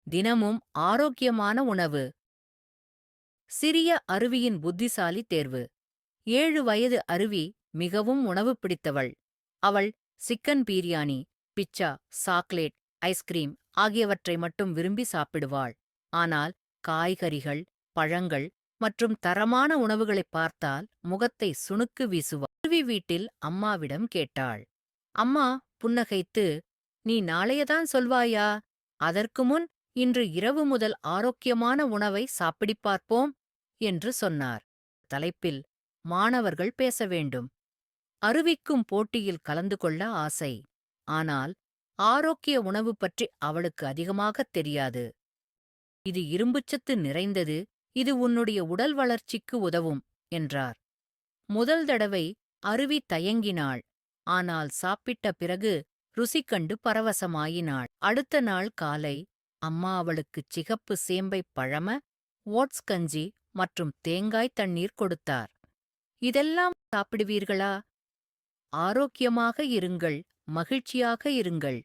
தினமும் ஆரோக்கியமான உணவு. சிறிய அருவியின் புத்திசாலி தேர்வு. 7 வயது அருவி மிகவும் உணவு பிடித்தவள். அவள் chicken biryani, pizza, chocolate, ice cream ஆகியவற்றை மட்டும் விரும்பி சாப்பிடுவாள். ஆனால் காய்கறிகள், பழங்கள் மற்றும் தரமான உணவுகளைப் பார்த்தால் முகத்தை சுணுக்கு வீசுவாள். அருவி வீட்டில் அம்மாவிடம் கேட்டாள். அம்மா புன்னகைத்து, "நீ நாளையதான் சொல்வாயா? அதற்கு முன் இன்று இரவு முதல் ஆரோக்கியமான உணவை சாப்பிடிப் பார்ப்போம்" என்று சொன்னார். தலைப்பில் மாணவர்கள் பேச வேண்டும். அருவிக்கும் போட்டியில் கலந்து கொள்ள ஆசை. ஆனால் ஆரோக்கிய உணவு பற்றி அவளுக்கு அதிகமாகத் தெரியாது. "இது இரும்புச்சத்து நிறைந்தது, இது உன்னுடைய உடல் வளர்ச்சிக்கு உதவும்" என்றார். முதல் தடவை அருவி தயங்கினாள். ஆனால் சாப்பிட்ட பிறகு ருசி கண்டு பரவசமாயினாள். அடுத்த நாள் காலை அம்மா அவளுக்குச் சிகப்பு சேம்பைப் பழம, ஓட்ஸ் கஞ்சி மற்றும் தேங்காய் தண்ணீர் கொடுத்தார். "இதெல்லாம் சாப்பிடுவீர்களா? ஆரோக்கியமாக இருங்கள், மகிழ்ச்சியாக இருங்கள்"